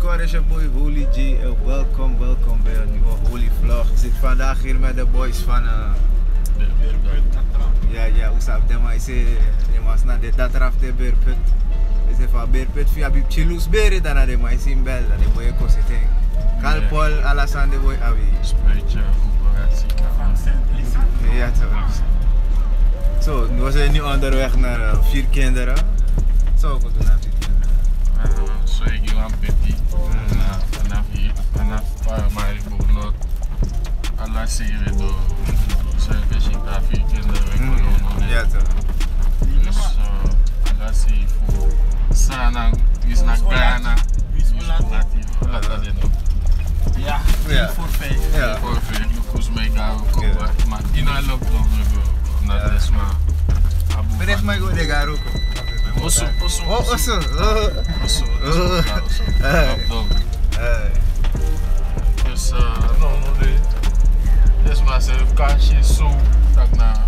Squad is je boy Holy G en welkom bij een nieuwe Holy Vlog. Ik zit vandaag hier met de boys van ja, usap dema ise demas na de tatraf de Beerput. Ise van Beerput via Bipchilus Beri dan de mais in bel dan de boy kositeng. Kalpol alasan de boy abi. Spreetje Ja toch. Zo, nu was hij nu onderweg naar 4 kinderen. Zo goed doen dat. So ik ga een petit. Vanaf maar ik moet nog alle serie door. Service daar 4 kinderen. Ja toch. Dus alle serie voor Sana is naar Ghana. Laat dat in. Ja, 4-5. Ja. Voor 5 Lucas mij gaan kopen. Maar in een lockdown dat is maar. Maar is mij goed de garo. Osso. Dus dus maar ze kaartje zo dat na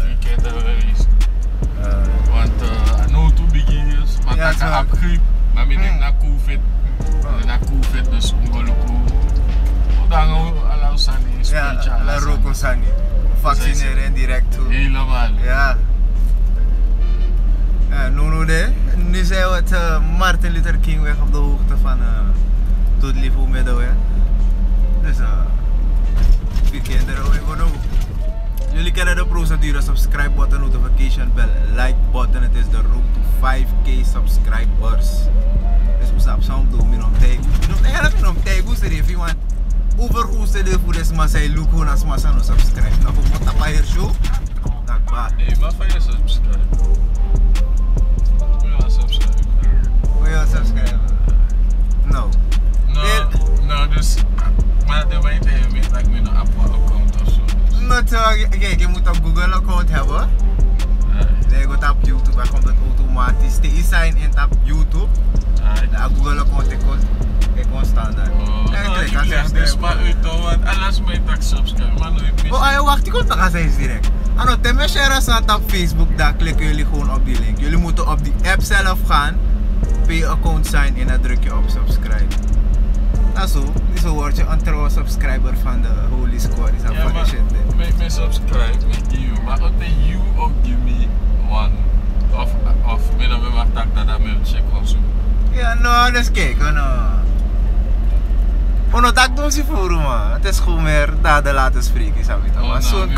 weekend is. Want no to begin maar dat heb griep. Maar ik denk na COVID dus ongelukkig. Dan allow sani Ja, la roko sani. Vaccineren direct toe. Helemaal. Ja. Nu zijn we het Martin Luther King weg op de hoogte van Dudley Middelweg. Dus 4 kinderen we doen. Jullie kennen de procedure: subscribe button, notification bell, like button. Het is de road to 5k subscribers. Dus we zijn samen doen met een tag. Eigenlijk met een tag, hoe ze het want over hoe ze het voor deze massa look hoe nas massa no subscribe. Nou, we moeten bij hier show. Dat baat. Hey, maar van je subscribe. Wil je subscriben? No. No, dus maar de weet je met dat ik mijn Apple account of zo. No, kijk, je moet een Google account hebben. Dan je gaat op YouTube, dan komt het automatisch. Je sign in op YouTube. Dan Google account is standaard. Dus maar uit want alles moet ik subscriben, maar nooit mis. Oh, wacht, ik kom toch eens eens direct. Ano, temme share staat op Facebook, dan klikken jullie gewoon op die link. Jullie moeten op die app zelf gaan, pay account sign in en druk je op subscribe. Nou zo word je een trouwe subscriber van de Holy Squad. Is dat van die shit? Make me subscribe met you, maar ook de you ook give me one. Of binnen we maar tak dat me check of zo. Ja, no, dus kijk, ono tak doen ze voor man. Het is gewoon meer daden laten spreken, snap je? Maar zo'n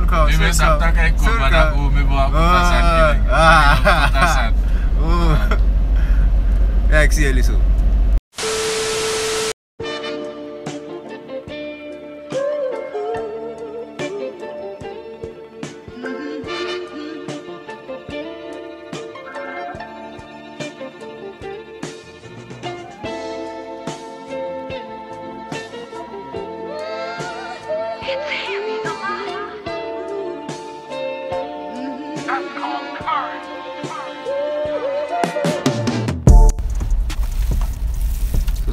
kom. Ik ben zat dat ik kom, maar dat hoe me boa potasan. Ja, ik zie jullie zo.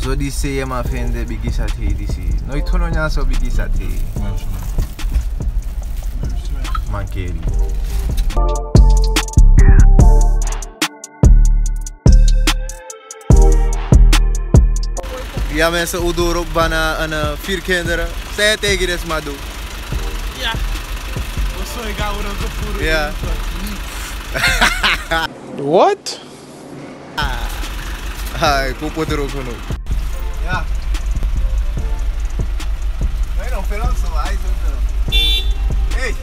So die say ma fende bigi sathe disi. Nooit gewoon nya so bigi sathe. Mankeri. Ja mensen, hoe door ook bijna een 4 kinderen. Zeg tegen dit maar doen. Ja. Zo ik ga worden gevoerd. Ja. What? Ik hoop het er ook genoeg. Ja. Nee, nog veel lang zo. Hij is ook hey.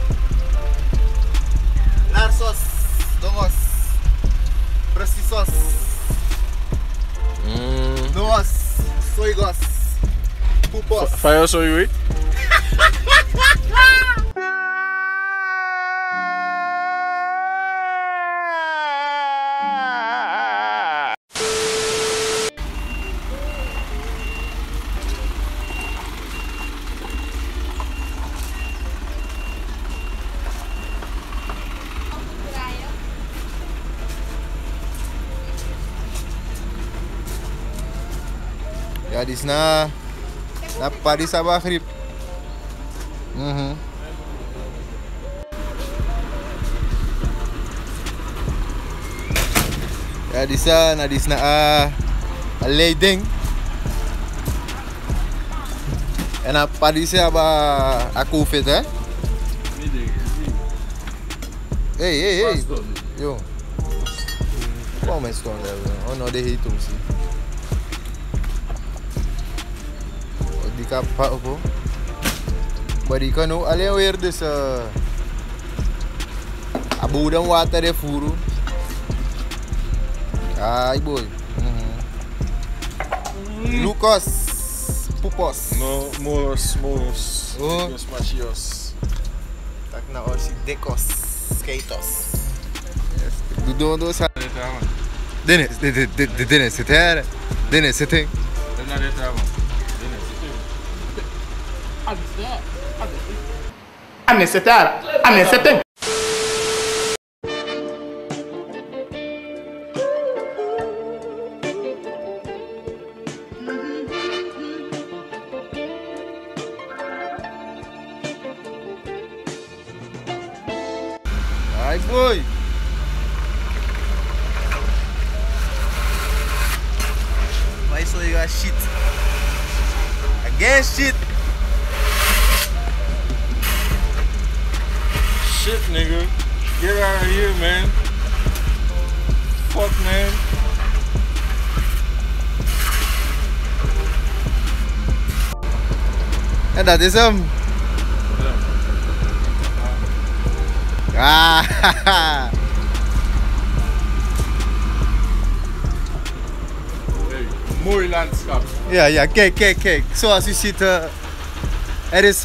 Larsos. Dongos. Precisos. Dongos. Soigos. Pupos. Fire so you eat? Ja, die is na Paris Sabah grip. Ja, die is na leiding. En dan Paris a COVID, hè? Hey. Yo. Qual é a história? Oh, não, de hate aussi. Die kapot op. Maar die kan ook alleen weer dus abodem water de furo. Ai boy. Lucas Pupos. No, moros. Oh. Os machios. Tak na orsi decos skatos. Do sa. Dennis, sit here. Dennis, sitting. Necessário. Ai boy. Why so you got shit? Again shit. Shit, nigga. Get out of here, man. Fuck, man. En dat is hem. Ah, Hey, mooi landschap. ja, kijk. Zoals u ziet, er is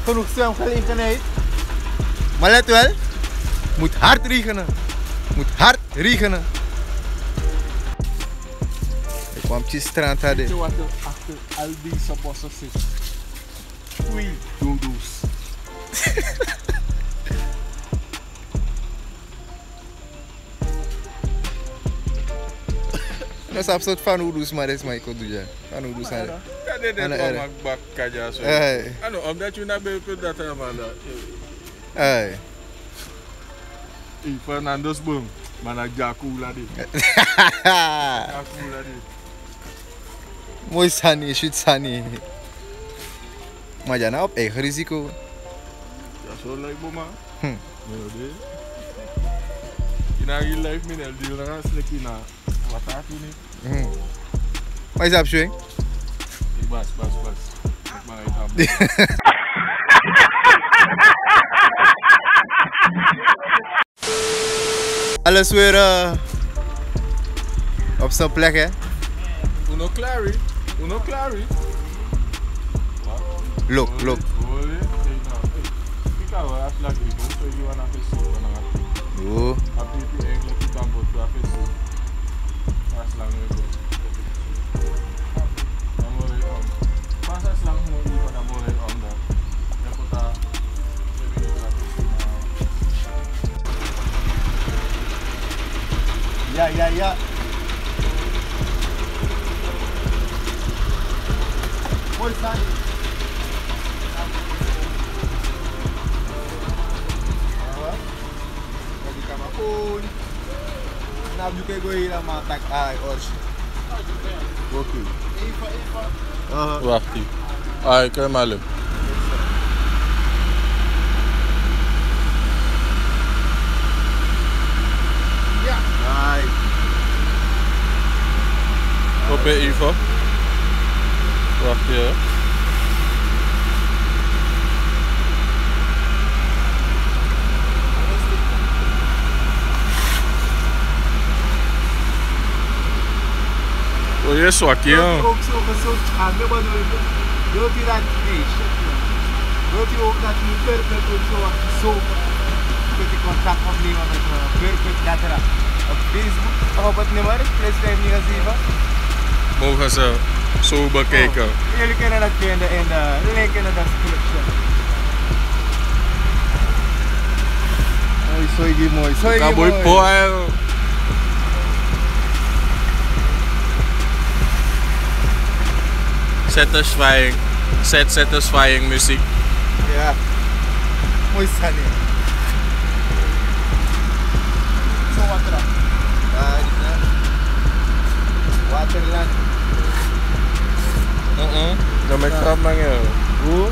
genoeg zwemgelegenheid. Maar let wel, moet hard regenen. Ik kwam op het strand Weet hadden. je wat er achter al deze bossen zit? Twee dodo's. Dat is absoluut van Oudus, maar dat is Michael Duja. Van Oudus aan Ja, dit Ano, is ano? wel makkelijk kaja zo. Hey. Ano, omdat je naar buiten dat helemaal dat. Hey. Fernando's boom, maar naar Jakula dit. Mooi Sunny, shoot Sunny. Maar ja, nou op eigen risico. Ja, zo lijkt me maar. Hm. Nee, nee. Je naar je lijf met een deal, dan ga je naar wat gaat je niet? Maar is dat op swing? Ik bas. Ik maar uit aan. Alles weer op zijn plek, hè? Uno Clary. Look. Olha. Fica agora, acho que aqui, vamos pegar uma pessoa na Oh. a pipi eigenlijk die dan wordt voor pessoa. Pas lang weer. Dan moet je om. Pas als lang moet je dan moet je om dat. Je moet daar. Ja. Mooi Sunny. Nou, je kan hier maar tak ai ors. Oké. Even. Wacht hier. Ah, ik kan maar lukken. Ja. Ai. Op Eva. Wacht hier. Oh, je is zwak, ja. Ook zo gezond gaan. Wilt u dat? Hey, shit. Wilt u ook dat u perfect ook zo kunt u contact opnemen met perfect lettera op Facebook of op het nummer plus 597. Mogen ze zo bekijken. Jullie kunnen dat vinden in de link in de description. Mooi. Cowboy Poel. Satisfying muziek. Ja. Mooi Sunny. Zo water. Waterland. Dan ben ik grap naar je. Hoe?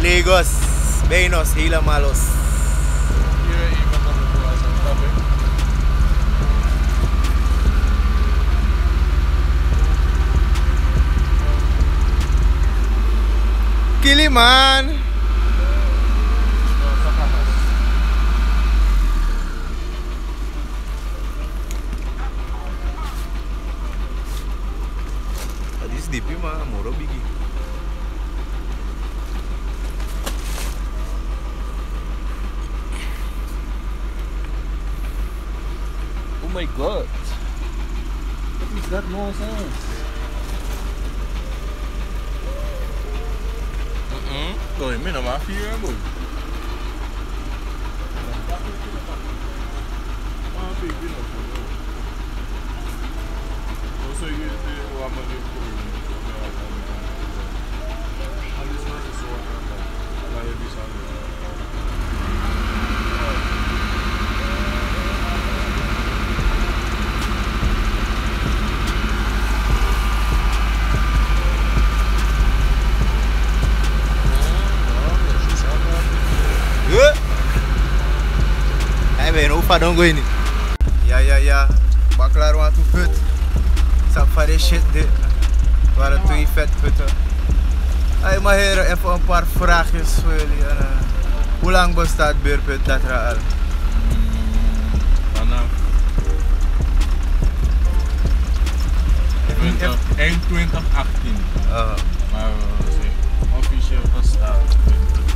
Lagos, Benos, helemaal los. Hier iemand aan de boel aan tabi. Kiliman. Sa kamas. Tadi sedikit mah, moro bigi. Oh my god. What is that nonsense? Tô em mina mafia, boy. Also, you do one money for and this one is so like this one. Ben, hoe vaar dan niet? Ja. Baklaar want hoe put. Sap van die shit dit. Waren 2 vet putten. Hey, maar heren, even een paar vraagjes voor jullie. Hoe lang bestaat Beurput dat er al? Vanaf eind 2018. Maar officieel bestaat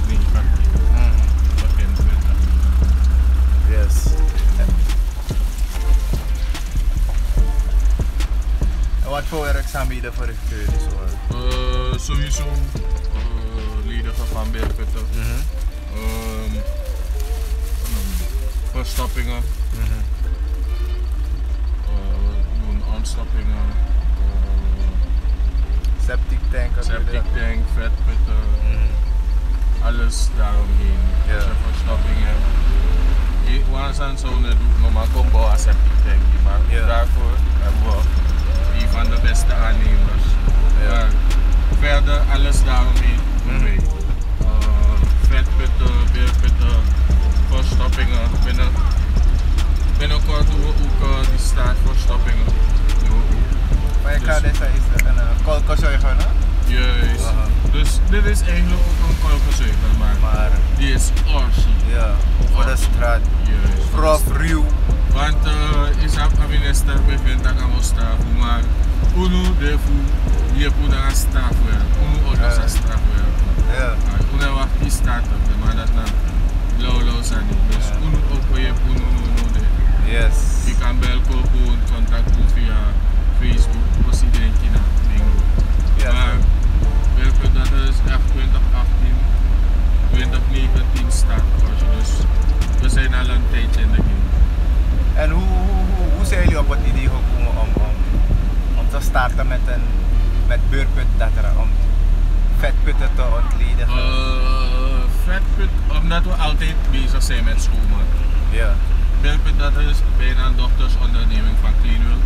2019. Begin 20. Yes. En wat voor werk zijn jullie voor gekregen? Sowieso leden van Beurputten. Verstappingen. Doen aanstappingen. Septic tank, vetputten. Alles daaromheen. Als je verstapping hebt. We zijn zo net normaal komen bouwen een septic tank. Maar daarvoor hebben we een van de beste aannemers. Maar verder alles daaromheen doen wij. Vetputten, beerputten, verstappingen. Binnenkort doen we ook die staartverstappingen. Maar je gaat deze is een kolkenzuiger, hè? Juist. Dus dit is eigenlijk ook een kolkenzuiger, maar die is orgie. Ja, voor de straat. Juist. Prof, ruw. Want is een minister bevindt dat aan ons straf, maar uno defu je moet naar straf werken, uno ook naar straf werken. Ja. Uno wacht die staat op, maar dat is lauw zijn niet. Dus uno ook je uno de. Yes. Je kan belko gewoon contact doen via Facebook, als je denkt in dat ding. Maar welke dat is echt 2018, 2019 staat. Dus we zijn al een tijdje in de game. En hoe zijn jullie op het idee gekomen om te starten met Beurput dat er om vetputten te ontledigen? Vetput, omdat we altijd bezig zijn met schoonmaken. Ja. Beurput dat is bijna een dochtersonderneming van Cleanwell.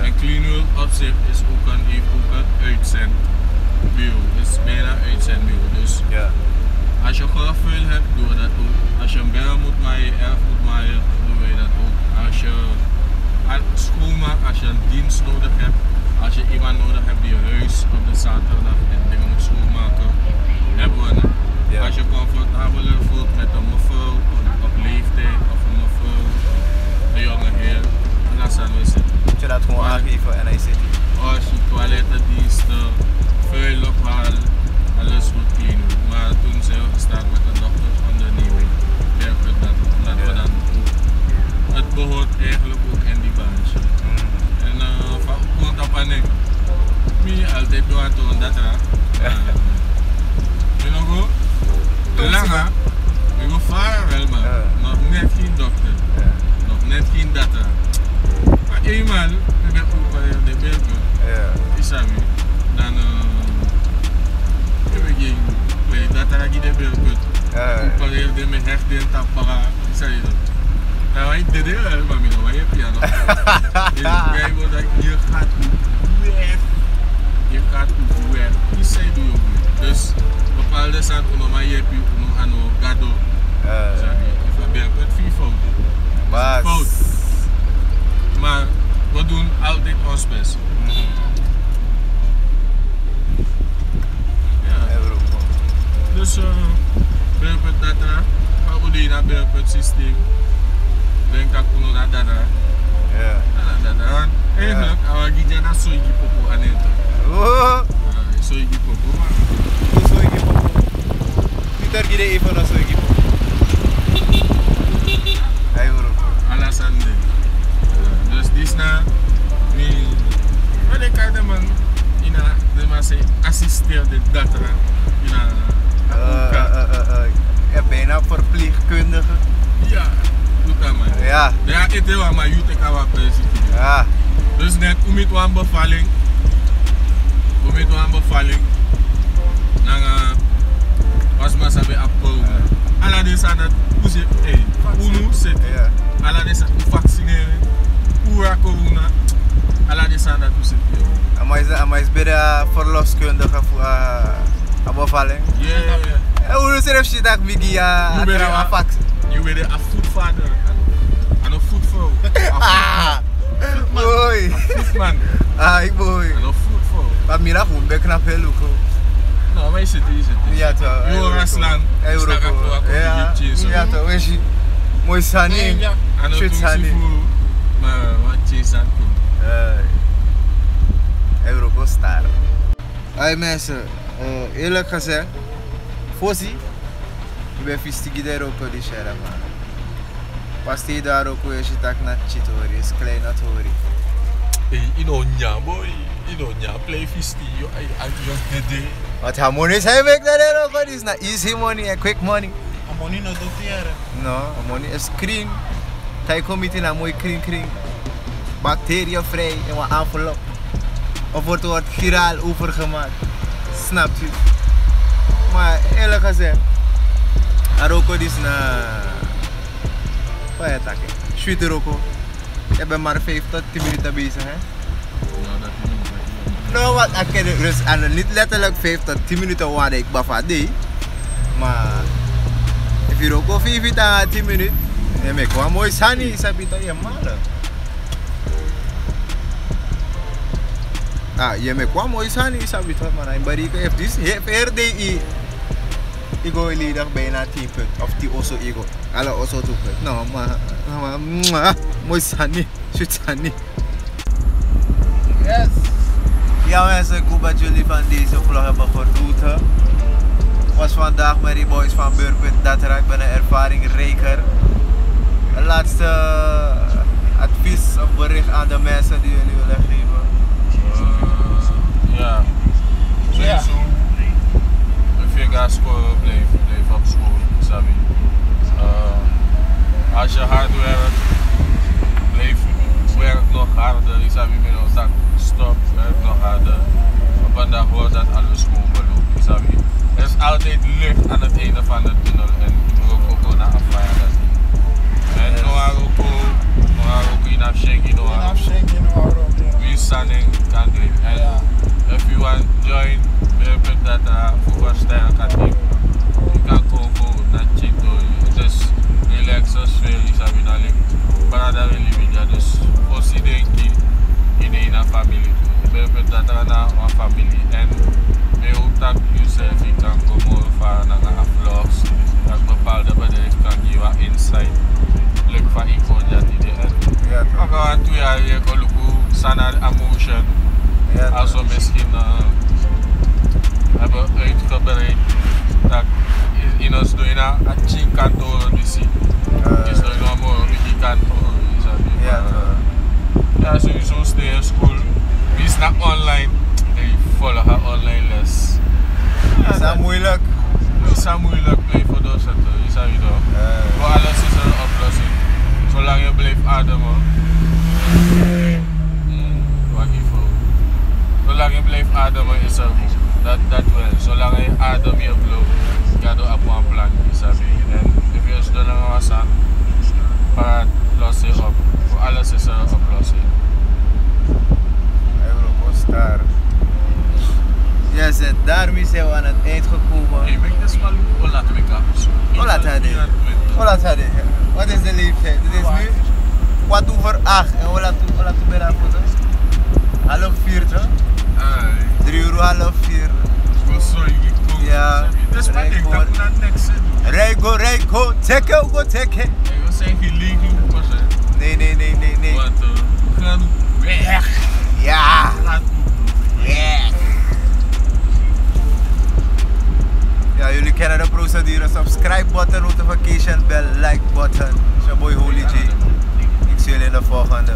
En Cleanwell op zich is ook heeft ook Ja. Als je grafvuil hebt, doe dat ook. Als je een bel moet maaien, erf moet maaien, doe je dat ook. Als je schoonmaakt, als je een dienst nodig hebt, als je iemand nodig hebt die je huis op de zaterdag en dingen moet schoonmaken, hebben we het. Ja. Als je comfortabeler voelt met een mevrouw op leeftijd of een mevrouw, een jonge heer, dan zijn we zitten. Moet je dat gewoon aangeven en hij zit hier. Als je toilettendiensten, vuil ophalen, alles goed clean. Maar toen zijn we gestart met de doktersonderneming, werken dat we dan ook. Het behoort eigenlijk ook in die branche. En van komt op en ik, altijd door aan doen dat raar. Je nog goed? Langer, ik wil varen wel maar, nog net geen dokter, nog net geen data. Maar eenmaal, ik ben ook bij de Belgen, is dat weer, dan heb ik geen data die de Belgen. Ik probeer de mijn hecht in tapara, is dat niet. Nou, ik deed het wel, maar je hebt je nog. Jij wordt dat je gaat weg, je gaat weg, die zei doe je goed. Dus bepaalde zaken maar je hebt je aan gado. Ik ben het 4 fouten. Fout. Maar we doen altijd ons best. Ja. Dus het data, gaan we naar het systeem. Denk dat we naar data. Ja. Eigenlijk, we gaan naar soji popo aan het. Soji popo man. Soji popo. Peter, gide even naar soji popo. Alassane. Dus die is na. Wanneer kan je man in de assisteerde data? Ja, bijna verpleegkundige. Ja, doe dat man. Ja. Ja, ik weet wel, maar je moet wel precies. Ja. Dus net, hoe moet een bevalling? Dan was maar zo bij afkomen. Alla deze aan het hoe zit hoe zit. Alla deze vaccineren. Hoe corona. Alla deze aan het hoe zit. Maar is bij de verloskundige voor een bevalling? Ja. Hoe zit je dat met die vaccin? Je weet een voetvader en een voetvrouw. Mooi. Voetman. Ik mooi. En een voetvrouw. Maar mira gewoon bij knap heel leuk. Nou, maar je zit. Ja toch. Eurosland. Ja toch, weet je. Mooi sani. Shit sani. Maar wat je zat doen. Eurostar. Hey mensen, eerlijk gezegd, Fossi, ik ben vistigi de roko die share man. Pas die daar ook weer je tak na chitori, is klein at hori. Inonya boy, inonya play fisti, I just did it. Wat how money say make that roko is na easy money and quick money. Money no docteur. No, money is clean. Hij komt in een mooi kring. Bacteriënvrij en wat envelop. Of wordt giraal overgemaakt. Snapt u? Maar eerlijk gezegd, Aroko is na. Wat is dat? Sweet Roko. Je bent maar 5 tot 10 minuten bezig, hè? Nou, wat ik dus niet letterlijk 5 tot 10 minuten waar ik bafade. Maar if je Roko 5 tot 10 minuten, je maakt wel mooi sani, sabi to je malen. Je maakt wel mooi sani, sabi to man. En barika heeft dus RDI. Ik go lidag bijna 10 punt of die osso ego. Alle osso 2 punt. Nou, maar mooi sani, shoot sani. Yes. Ja mensen, ik hoop dat jullie van deze vlog hebben genoten. Was vandaag met die boys van Burgwit Datra. Ik ben een ervaringrijker. Een laatste advies of bericht aan de mensen die jullie willen geven. Ja, sowieso. If je gaat scoren, blijf op school, sabi. Als je hard werkt, werk nog harder. Ik sabi met dat stop, werk nog harder. Op een dag wordt dat alles gewoon belopen, sabi. Er is altijd licht aan het einde van de tunnel en we ook naar afvaren. En Noaroko in Afshengi Noaroko. We standing country. And if you want to join, we put that for first time. met dat na een familie en je ook dat jezelf kan komen van een vlogs dat bepaalde bedrijf kan geven insight leuk van iemand dat die Ja, maar gewoon 2 jaar je kan lukken sana emotion als we misschien hebben uitgebreid dat in ons doen een chink kantoor dus is er nog maar een kantoor ja sowieso stay in school we is not online en je volgt haar online les is dat moeilijk? is dat moeilijk blijf voor doorzetten je zou je toch voor alles is er een oplossing zolang je blijft ademen wat je voor zolang je blijft ademen is er goed dat wel zolang je adem je bloed ga je op een plan is dat en if je is dan was aan paraat los je op voor alles is er een oplossing Eurostar. Yes, en daarmee zijn we aan het eind gekomen. Hey, ben je wel hoe laat we gaan? Hoe laat gaat dit? Wat is de leeftijd? Het is nu 8:15 en hoe laat ben je half 4 toch? 3 uur half 4. Ja. Dat is wat ik dacht naar next. Rijko, go teke. We zijn geleegd op Nee. want we gaan weg. Ja. Weg. Ja, jullie kennen de procedure. Subscribe button, notification bell, like button. It's your boy Holy G. Ik zie jullie in de volgende.